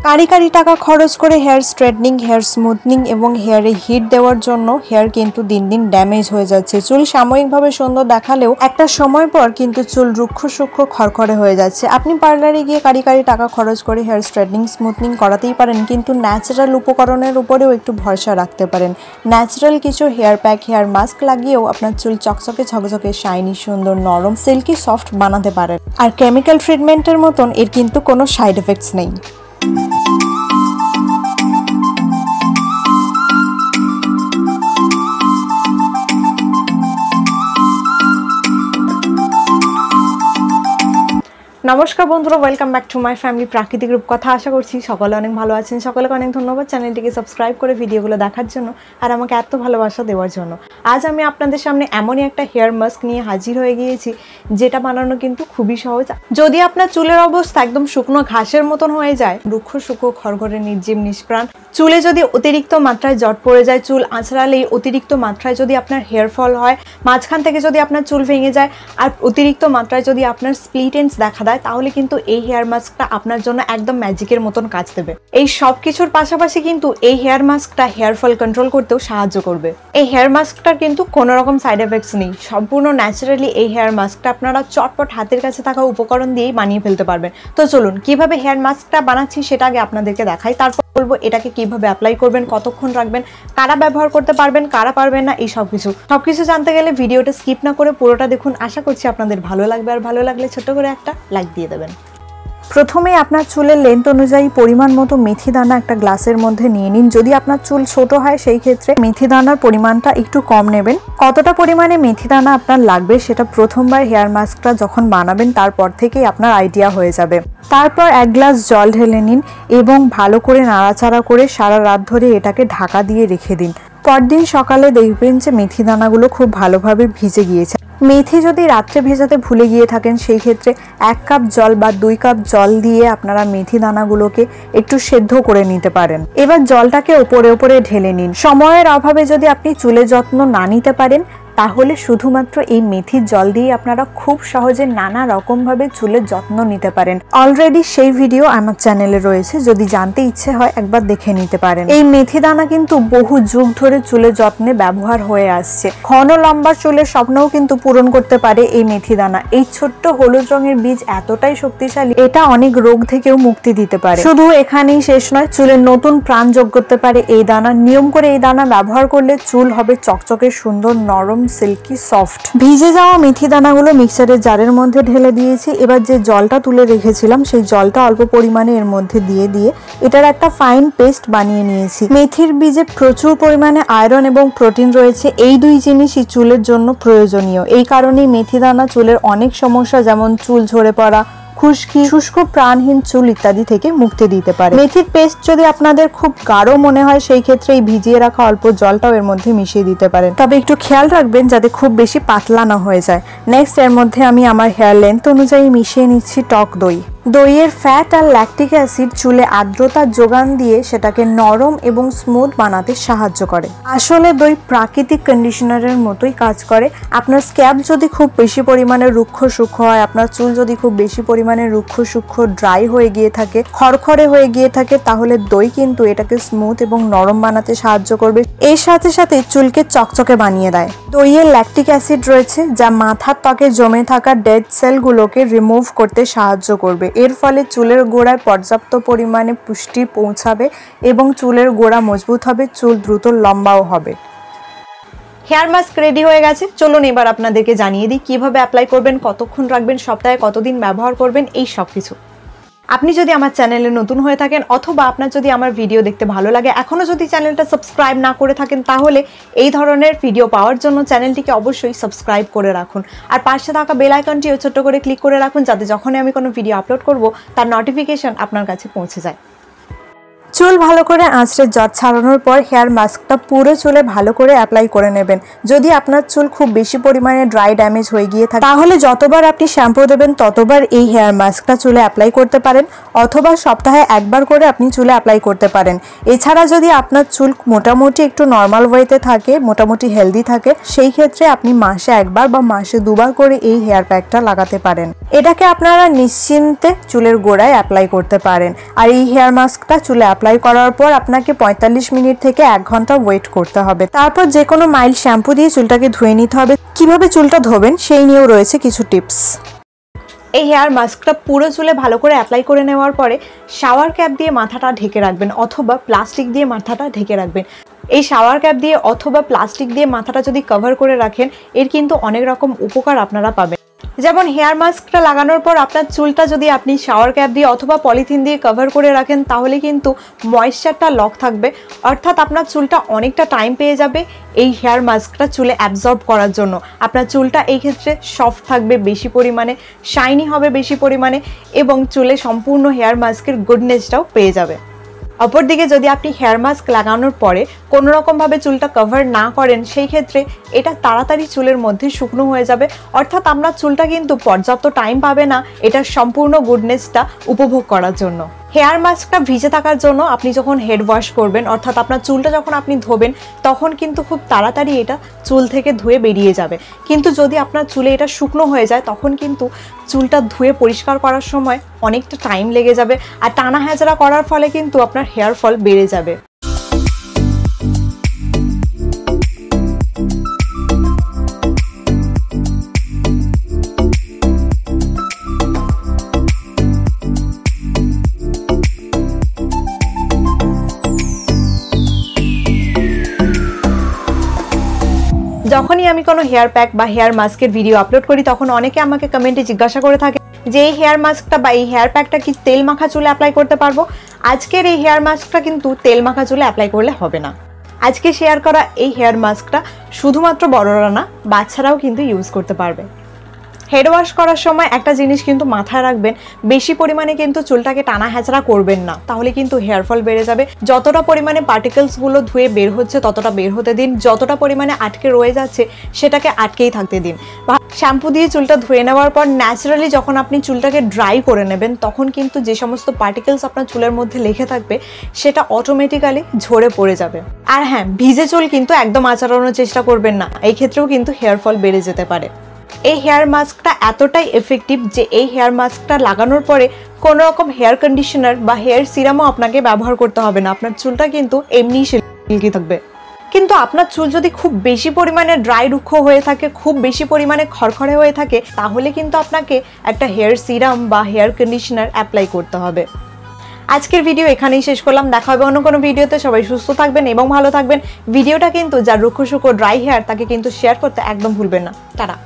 কারি কারি টাকা খরচ করে হেয়ার স্ট্রেটনিং, হেয়ার স্মুথনিং এবং হেয়ারে হিট দেওয়ার জন্য হেয়ার কিন্তু দিন দিন ড্যামেজ হয়ে যাচ্ছে। চুল সাময়িকভাবে সুন্দর দেখালেও একটা সময় পর কিন্তু চুল রুক্ষ সূক্ষ্ম খড়খড়ে হয়ে যাচ্ছে। আপনি পার্লারে গিয়ে কারি কারি টাকা খরচ করে হেয়ার স্ট্রেটনিং, স্মুথনিং করাতেই পারেন, কিন্তু ন্যাচারাল উপকরণের উপরেও একটু ভরসা রাখতে পারেন। ন্যাচারাল কিছু হেয়ার প্যাক, হেয়ার মাস্ক লাগিয়েও আপনার চুল চকচকে ঝকঝকে শাইনি, সুন্দর, নরম, সিল্কি, সফট বানাতে পারেন। আর কেমিক্যাল ট্রিটমেন্টের মতন এর কিন্তু কোনো সাইড এফেক্টস নেই। নমস্কার বন্ধুরা, welcome back to my family প্রাকৃতিক রূপকথা। আশা করছি সকলে অনেক ভালো আছেন। সকলকে অনেক ধন্যবাদ চ্যানেলটিকে সাবস্ক্রাইব করে ভিডিওগুলো দেখার জন্য আর আমাকে এত ভালোবাসা দেওয়ার জন্য। আজ আমি আপনাদের সামনে এমনই একটা হেয়ার মাস্ক নিয়ে হাজির হয়ে গিয়েছি যেটা বানানো কিন্তু খুবই সহজ। যদি আপনার চুলের অবস্থা একদম শুকনো ঘাসের মতন হয়ে যায়, রুক্ষ সূক্ষ্ম খড়খড়ে নির্জীব নিষ্প্রাণ, চুলে যদি অতিরিক্ত মাত্রায় জট পড়ে যায়, চুল আঁচড়ালেই অতিরিক্ত মাত্রায় যদি আপনার হেয়ার ফল হয়, মাঝখান থেকে যদি আপনার চুল ভেঙে যায়, আর অতিরিক্ত মাত্রায় যদি আপনার স্প্লিট এন্ডস দেখা দেয়, তাহলে কিন্তু এই হেয়ার মাস্কটা আপনার জন্য একদম ম্যাজিকের মতন কাজ দেবে। এই সব কিছুর পাশাপাশি কিন্তু এই হেয়ার মাস্কটা হেয়ার ফল কন্ট্রোল করতেও সাহায্য করবে। এই হেয়ার মাস্কটার কিন্তু কোনো রকম সাইড এফেক্টস নেই। সম্পূর্ণ ন্যাচারালি এই হেয়ার মাস্কটা আপনারা চটপট হাতের কাছে থাকা উপকরণ দিয়েই বানিয়ে ফেলতে পারবেন। তো চলুন কিভাবে হেয়ার মাস্কটা বানাচ্ছি সেটা আগে আপনাদেরকে দেখাই, তারপর বলবো এটাকে কিভাবে অ্যাপ্লাই করবেন, কতক্ষণ রাখবেন, কারা ব্যবহার করতে পারবেন, কারা পারবেন না, এই সবকিছু জানতে গেলে ভিডিওটা স্কিপ না করে পুরোটা দেখুন। আশা করছি আপনাদের ভালো লাগবে, আর ভালো লাগলে ছোট করে একটা লাইক দিয়ে দেবেন। প্রথমে আপনার চুলের লেন্থ অনুযায়ী পরিমাণ মতো মেথি দানা একটা গ্লাসের মধ্যে নিয়ে নিন। যদি আপনার চুল ছোট হয় সেই ক্ষেত্রে মেথি দানার পরিমাণটা একটু কম নেবেন। কতটা পরিমাণে মেথি দানা আপনার লাগবে সেটা প্রথমবার হেয়ার মাস্কটা যখন বানাবেন তারপর থেকেই আপনার আইডিয়া হয়ে যাবে। তারপর 1 গ্লাস জল ঢেলে নিন এবং ভালো করে নাড়াচাড়া করে সারা রাত ধরে এটাকে ঢাকা দিয়ে রেখে দিন। পরদিন সকালে দেখবেন যে মেথি দানাগুলো খুব ভালোভাবে ভিজে গিয়েছে। মেথি যদি রাত্রে ভেজাতে ভুলে গিয়ে থাকেন সেই ক্ষেত্রে 1 কাপ জল বা 2 কাপ জল দিয়ে আপনারা মেথি দানাগুলোকে একটু সেদ্ধ করে নিতে পারেন। এবার জলটাকে ওপরে ওপরে ঢেলে নিন। সময়ের অভাবে যদি আপনি চুলের যত্ন না নিতে পারেন তাহলে শুধুমাত্র এই মেথির জল দিয়ে আপনারা খুব সহজে নানা রকম ভাবে চুলের যত্ন নিতে পারেন। অলরেডি সেই ভিডিও আমার চ্যানেলে রয়েছে, যদি জানতে ইচ্ছে হয় একবার দেখে নিতে পারেন। এই মেথি দানা কিন্তু বহু যুগ ধরে চুলের যত্নে ব্যবহার হয়ে আসছে। ঘন লম্বা চুলের স্বপ্নও কিন্তু পূরণ করতে পারে এই মেথি দানা। এই ছোট্ট হলুদ রঙের বীজ এতটাই শক্তিশালী, এটা অনেক রোগ থেকেও মুক্তি দিতে পারে। শুধু এখানেই শেষ নয়, চুলের নতুন প্রাণ যোগ করতে পারে এই দানা। নিয়ম করে এই দানা ব্যবহার করলে চুল হবে চকচকে সুন্দর, নরম, সিল্কি, সফট। ভিজে যাওয়া মেথি দানাগুলো মিক্সারের জারের মধ্যে ঢেলে দিয়েছি। এবার যে জলটা তুলে রেখেছিলাম সেই জলটা অল্প পরিমাণে এর মধ্যে দিয়ে এটার একটা ফাইন পেস্ট বানিয়ে নিয়েছি। মেথির বীজে প্রচুর পরিমাণে আয়রন এবং প্রোটিন রয়েছে। এই দুই জিনিসই চুলের জন্য প্রয়োজনীয়। এই কারণেই মেথি দানা চুলের অনেক সমস্যা যেমন চুল ঝরে পড়া, খুশকি, শুষ্ক, প্রাণহীন চুল ইত্যাদি থেকে মুক্তি দিতে পারে। মেথির পেস্ট যদি আপনাদের খুব গাঢ় মনে হয় সেই ক্ষেত্রে এই ভিজিয়ে রাখা অল্প জলটাও এর মধ্যে মিশিয়ে দিতে পারেন, তবে একটু খেয়াল রাখবেন যাতে খুব বেশি পাতলা না হয়ে যায়। নেক্সট এর মধ্যে আমি আমার হেয়ার লেন্থ অনুযায়ী মিশিয়ে নিচ্ছি টক দই। দইয়ের ফ্যাট আর ল্যাকটিক অ্যাসিড চুলে আর্দ্রতার যোগান দিয়ে সেটাকে নরম এবং স্মুথ বানাতে সাহায্য করে। আসলে দই প্রাকৃতিক কন্ডিশনারের মতোই কাজ করে। আপনার স্ক্যাল্প যদি খুব বেশি পরিমাণে রুক্ষ সূক্ষ্ম হয়, আপনার চুল যদি খুব বেশি পরিমাণে রুক্ষ সূক্ষ্ম ড্রাই হয়ে গিয়ে থাকে, খড়খড়ে হয়ে গিয়ে থাকে, তাহলে দই কিন্তু এটাকে স্মুথ এবং নরম বানাতে সাহায্য করবে। এর সাথে সাথে চুলকে চকচকে বানিয়ে দেয়। দইয়ে ল্যাকটিক অ্যাসিড রয়েছে যা মাথার ত্বকে জমে থাকা ডেড সেলগুলোকে রিমুভ করতে সাহায্য করবে। এর ফলে চুলের গোড়ায় পর্যাপ্ত পরিমাণে পুষ্টি পৌঁছাবে এবং চুলের গোড়া মজবুত হবে, চুল দ্রুত লম্বাও হবে। হেয়ার মাস্ক রেডি হয়ে গেছে। চলুন এবার আপনাদেরকে জানিয়ে দিই কিভাবে অ্যাপ্লাই করবেন, কতক্ষণ রাখবেন, সপ্তাহে কতদিন ব্যবহার করবেন, এই সব কিছু। আপনি যদি আমার চ্যানেলে নতুন হয়ে থাকেন অথবা আপনার যদি আমার ভিডিও দেখতে ভালো লাগে, এখনও যদি চ্যানেলটা সাবস্ক্রাইব না করে থাকেন, তাহলে এই ধরনের ভিডিও পাওয়ার জন্য চ্যানেলটিকে অবশ্যই সাবস্ক্রাইব করে রাখুন। আর পাশে থাকা বেল আইকনটিও ছোট্ট করে ক্লিক করে রাখুন যাতে যখনই আমি কোনো ভিডিও আপলোড করব তার নোটিফিকেশন আপনার কাছে পৌঁছে যায়। চুল ভালো করে আঁচড়ে জট ছাড়ানোর পর হেয়ার মাস্কটা পুরো চুলে ভালো করে অ্যাপ্লাই করে নেবেন। যদি আপনার চুল খুব বেশি পরিমাণে ড্রাই ড্যামেজ হয়ে গিয়ে থাকে তাহলে যতবার আপনি শ্যাম্পু দেবেন ততবার এই হেয়ার মাস্কটা চুলে অ্যাপ্লাই করতে পারেন। অথবা সপ্তাহে একবার করে আপনি চুলে অ্যাপ্লাই করতে পারেন। এছাড়া যদি আপনার চুল মোটামুটি একটু নর্মাল ওয়েতে থাকে, মোটামুটি হেলদি থাকে, সেই ক্ষেত্রে আপনি মাসে একবার বা মাসে দুবার করে এই হেয়ার প্যাকটা লাগাতে পারেন। এটাকে আপনারা নিশ্চিন্তে চুলের গোড়ায় অ্যাপ্লাই করতে পারেন। আর এই হেয়ার মাস্কটা চুলে অ্যাপ্লাই করার পর আপনাকে 45 মিনিট থেকে 1 ঘন্টা ওয়েট করতে হবে। তারপর যে কোনো মাইল্ড শ্যাম্পু দিয়ে চুলটাকে ধুয়ে নিতে হবে। কিভাবে চুলটা ধোবেন সেই নিয়েও রয়েছে কিছু টিপস। এই হেয়ার মাস্কটা পুরো চুলে ভালো করে অ্যাপ্লাই করে নেওয়ার পরে শাওয়ার ক্যাপ দিয়ে মাথাটা ঢেকে রাখবেন অথবা প্লাস্টিক দিয়ে মাথাটা ঢেকে রাখবেন। এই শাওয়ার ক্যাপ দিয়ে অথবা প্লাস্টিক দিয়ে মাথাটা যদি কভার করে রাখেন, এর কিন্তু অনেক রকম উপকার আপনারা পাবেন। যেমন হেয়ার মাস্কটা লাগানোর পর আপনার চুলটা যদি আপনি শাওয়ার ক্যাপ দিয়ে অথবা পলিথিন দিয়ে কভার করে রাখেন, তাহলে কিন্তু ময়েশ্চারটা লক থাকবে, অর্থাৎ আপনার চুলটা অনেকটা টাইম পেয়ে যাবে এই হেয়ার মাস্কটা চুলে অ্যাবজর্ব করার জন্য। আপনার চুলটা এই ক্ষেত্রে সফট থাকবে বেশি পরিমাণে, শাইনি হবে বেশি পরিমাণে এবং চুলে সম্পূর্ণ হেয়ার মাস্কের গুডনেসটাও পেয়ে যাবে। অপরদিকে যদি আপনি হেয়ার মাস্ক লাগানোর পরে কোনো রকমভাবে চুলটা কভার না করেন, সেই ক্ষেত্রে এটা তাড়াতাড়ি চুলের মধ্যে শুকনো হয়ে যাবে, অর্থাৎ আপনার চুলটা কিন্তু পর্যাপ্ত টাইম পাবে না এটার সম্পূর্ণ গুডনেসটা উপভোগ করার জন্য। হেয়ার মাস্কটা ভিজে থাকার জন্য আপনি যখন হেড ওয়াশ করবেন, অর্থাৎ আপনার চুলটা যখন আপনি ধোবেন, তখন কিন্তু খুব তাড়াতাড়ি এটা চুল থেকে ধুয়ে বেরিয়ে যাবে। কিন্তু যদি আপনার চুলে এটা শুকনো হয়ে যায়, তখন কিন্তু চুলটা ধুয়ে পরিষ্কার করার সময় অনেকটা টাইম লেগে যাবে, আর টানা হ্যাচড়া করার ফলে কিন্তু আপনার হেয়ার ফল বেড়ে যাবে। যখনই আমি কোনো হেয়ার প্যাক বা হেয়ার মাস্কের ভিডিও আপলোড করি, তখন অনেকে আমাকে কমেন্টে জিজ্ঞাসা করে থাকে যে এই হেয়ার মাস্কটা বা এই হেয়ার প্যাকটা কি তেল মাখা চুলে অ্যাপ্লাই করতে পারবো? আজকের এই হেয়ার মাস্কটা কিন্তু তেল মাখা চুলে অ্যাপ্লাই করলে হবে না। আজকে শেয়ার করা এই হেয়ার মাস্কটা শুধুমাত্র বড়রা না, বাচ্চারাও কিন্তু ইউজ করতে পারবে। হেড ওয়াশ করার সময় একটা জিনিস কিন্তু মাথায় রাখবেন, বেশি পরিমাণে কিন্তু চুলটাকে টানা হ্যাচড়া করবেন না, তাহলে কিন্তু হেয়ার ফল বেড়ে যাবে। যতটা পরিমাণে পার্টিকেলসগুলো ধুয়ে বের হচ্ছে ততটা বের হতে দিন, যতটা পরিমাণে আটকে রয়ে যাচ্ছে সেটাকে আটকেই থাকতে দিন। শ্যাম্পু দিয়ে চুলটা ধুয়ে নেওয়ার পর ন্যাচারালি যখন আপনি চুলটাকে ড্রাই করে নেবেন, তখন কিন্তু যে সমস্ত পার্টিকেলস আপনার চুলের মধ্যে লেগে থাকবে সেটা অটোমেটিক্যালি ঝরে পড়ে যাবে। আর হ্যাঁ, ভিজে চুল কিন্তু একদম আঁচড়ানোর চেষ্টা করবেন না, এই ক্ষেত্রেও কিন্তু হেয়ার ফল বেড়ে যেতে পারে। এই হেয়ার মাস্কটা এতটাই এফেক্টিভ যে এই হেয়ার মাস্কটা লাগানোর পরে কোনো রকম হেয়ার কন্ডিশনার বা হেয়ার সিরামও আপনাকে ব্যবহার করতে হবে না, আপনার চুলটা কিন্তু এমনিই সিল্কি থাকবে। কিন্তু আপনার চুল যদি খুব বেশি পরিমাণে ড্রাই রুক্ষ হয়ে থাকে, খুব বেশি পরিমাণে খড়খড়ে হয়ে থাকে, তাহলে কিন্তু আপনাকে একটা হেয়ার সিরাম বা হেয়ার কন্ডিশনার অ্যাপ্লাই করতে হবে। আজকের ভিডিও এখানেই শেষ করলাম, দেখা হবে অন্য কোনো ভিডিওতে। সবাই সুস্থ থাকবেন এবং ভালো থাকবেন। ভিডিওটা কিন্তু যার রুক্ষ শুকো ড্রাই হেয়ার, তাকে কিন্তু শেয়ার করতে একদম ভুলবেন না। টাটা।